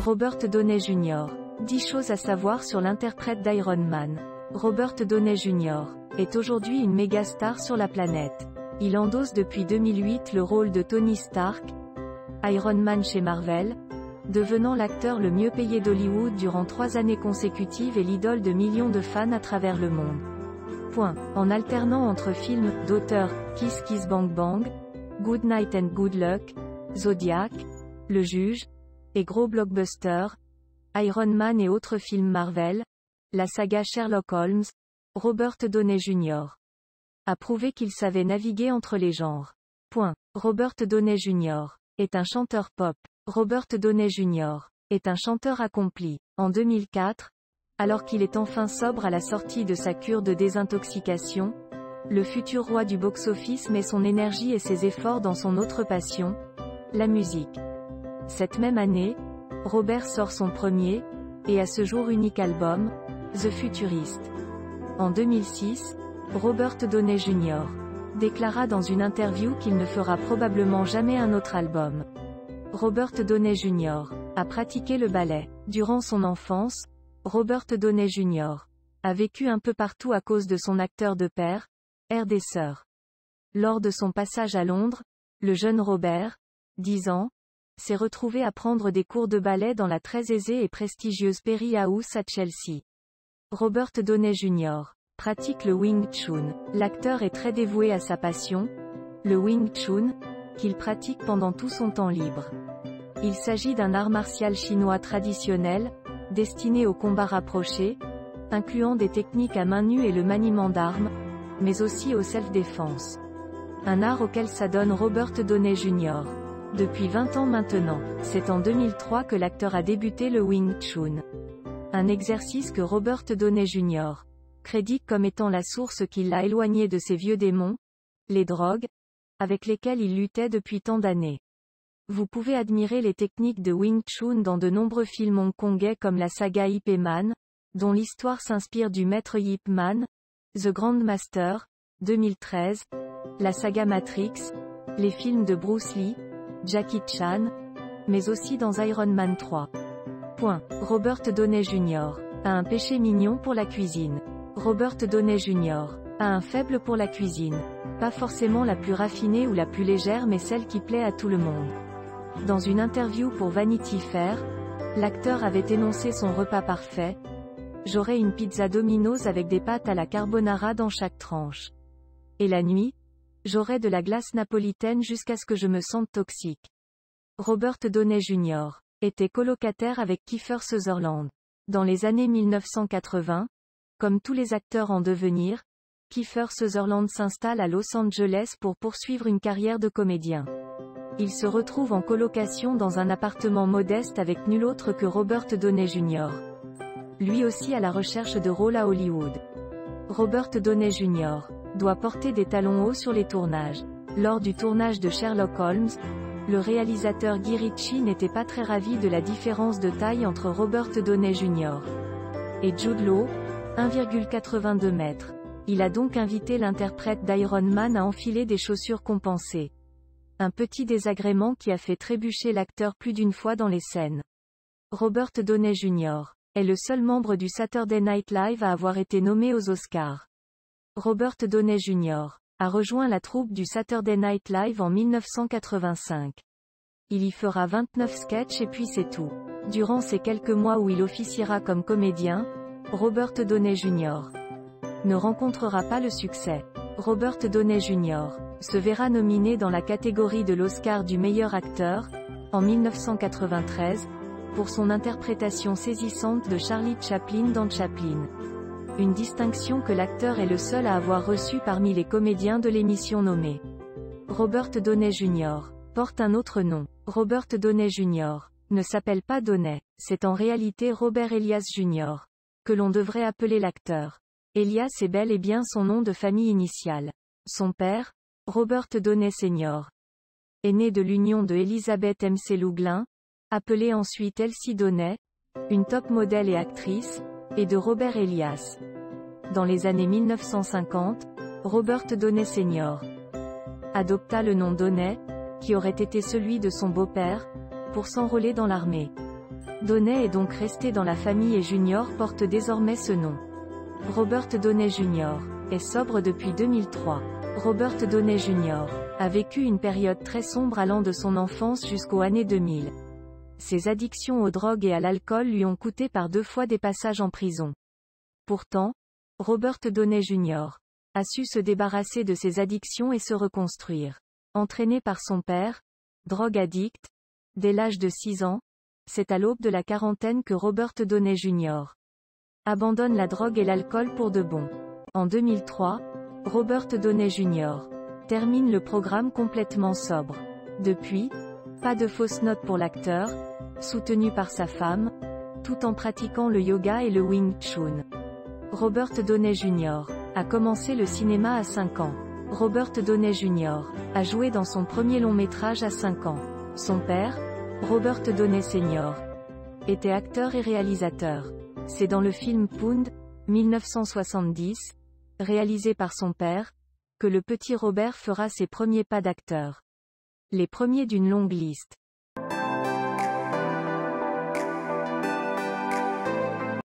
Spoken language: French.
Robert Downey Jr. 10 choses à savoir sur l'interprète d'Iron Man. Robert Downey Jr. est aujourd'hui une méga star sur la planète. Il endosse depuis 2008 le rôle de Tony Stark, Iron Man chez Marvel, devenant l'acteur le mieux payé d'Hollywood durant 3 années consécutives et l'idole de millions de fans à travers le monde. En alternant entre films d'auteur, Kiss Kiss Bang Bang, Good Night and Good Luck, Zodiac, Le Juge, et gros blockbusters, Iron Man et autres films Marvel, la saga Sherlock Holmes, Robert Downey Jr. a prouvé qu'il savait naviguer entre les genres. Robert Downey Jr. est un chanteur pop. Robert Downey Jr. est un chanteur accompli. En 2004, alors qu'il est enfin sobre à la sortie de sa cure de désintoxication, le futur roi du box-office met son énergie et ses efforts dans son autre passion, la musique. Cette même année, Robert sort son premier, et à ce jour unique album, The Futurist. En 2006, Robert Downey Jr. déclara dans une interview qu'il ne fera probablement jamais un autre album. Robert Downey Jr. a pratiqué le ballet. Durant son enfance, Robert Downey Jr. a vécu un peu partout à cause de son acteur de père, Hairdresser. Lors de son passage à Londres, le jeune Robert, 10 ans, s'est retrouvé à prendre des cours de ballet dans la très aisée et prestigieuse Perry House à Chelsea. Robert Downey Jr. pratique le Wing Chun. L'acteur est très dévoué à sa passion, le Wing Chun, qu'il pratique pendant tout son temps libre. Il s'agit d'un art martial chinois traditionnel, destiné au combat rapproché, incluant des techniques à main nue et le maniement d'armes, mais aussi au self-défense. Un art auquel s'adonne Robert Downey Jr. depuis 20 ans maintenant. C'est en 2003 que l'acteur a débuté le Wing Chun. Un exercice que Robert Downey Jr. crédite comme étant la source qui l'a éloigné de ses vieux démons, les drogues, avec lesquelles il luttait depuis tant d'années. Vous pouvez admirer les techniques de Wing Chun dans de nombreux films hongkongais comme la saga Ip Man, dont l'histoire s'inspire du maître Ip Man, The Grandmaster, 2013, la saga Matrix, les films de Bruce Lee, Jackie Chan, mais aussi dans Iron Man 3. Robert Downey Jr. a un péché mignon pour la cuisine. Robert Downey Jr. a un faible pour la cuisine. Pas forcément la plus raffinée ou la plus légère mais celle qui plaît à tout le monde. Dans une interview pour Vanity Fair, l'acteur avait énoncé son repas parfait. J'aurais une pizza Domino's avec des pâtes à la carbonara dans chaque tranche. Et la nuit, j'aurais de la glace napolitaine jusqu'à ce que je me sente toxique. Robert Downey Jr. était colocataire avec Kiefer Sutherland. Dans les années 1980, comme tous les acteurs en devenir, Kiefer Sutherland s'installe à Los Angeles pour poursuivre une carrière de comédien. Il se retrouve en colocation dans un appartement modeste avec nul autre que Robert Downey Jr. Lui aussi à la recherche de rôles à Hollywood. Robert Downey Jr. doit porter des talons hauts sur les tournages. Lors du tournage de Sherlock Holmes, le réalisateur Guy Ritchie n'était pas très ravi de la différence de taille entre Robert Downey Jr. et Jude Law, 1,82 m. Il a donc invité l'interprète d'Iron Man à enfiler des chaussures compensées. Un petit désagrément qui a fait trébucher l'acteur plus d'une fois dans les scènes. Robert Downey Jr. est le seul membre du Saturday Night Live à avoir été nommé aux Oscars. Robert Downey Jr. a rejoint la troupe du Saturday Night Live en 1985. Il y fera 29 sketchs et puis c'est tout. Durant ces quelques mois où il officiera comme comédien, Robert Downey Jr. ne rencontrera pas le succès. Robert Downey Jr. se verra nominé dans la catégorie de l'Oscar du meilleur acteur, en 1993, pour son interprétation saisissante de Charlie Chaplin dans Chaplin. Une distinction que l'acteur est le seul à avoir reçue parmi les comédiens de l'émission nommée. Robert Downey Jr. porte un autre nom. Robert Downey Jr. ne s'appelle pas Downey, c'est en réalité Robert Elias Jr. que l'on devrait appeler l'acteur. Elias est bel et bien son nom de famille initial. Son père, Robert Downey Sr., est né de l'union de Elizabeth MC Louglin, appelée ensuite Elsie Downey, une top modèle et actrice, et de Robert Elias. Dans les années 1950, Robert Downey Sr. adopta le nom Downey, qui aurait été celui de son beau-père, pour s'enrôler dans l'armée. Downey est donc resté dans la famille et Junior porte désormais ce nom. Robert Downey Jr. est sobre depuis 2003. Robert Downey Jr. a vécu une période très sombre allant de son enfance jusqu'aux années 2000. Ses addictions aux drogues et à l'alcool lui ont coûté par 2 fois des passages en prison. Pourtant, Robert Downey Jr. a su se débarrasser de ses addictions et se reconstruire. Entraîné par son père, drogue addict, dès l'âge de 6 ans, c'est à l'aube de la quarantaine que Robert Downey Jr. abandonne la drogue et l'alcool pour de bon. En 2003, Robert Downey Jr. termine le programme complètement sobre. Depuis, pas de fausses notes pour l'acteur, soutenu par sa femme, tout en pratiquant le yoga et le Wing Chun. Robert Downey Jr. a commencé le cinéma à 5 ans. Robert Downey Jr. a joué dans son premier long métrage à 5 ans. Son père, Robert Downey Sr., était acteur et réalisateur. C'est dans le film Pound, 1970, réalisé par son père, que le petit Robert fera ses premiers pas d'acteur. Les premiers d'une longue liste.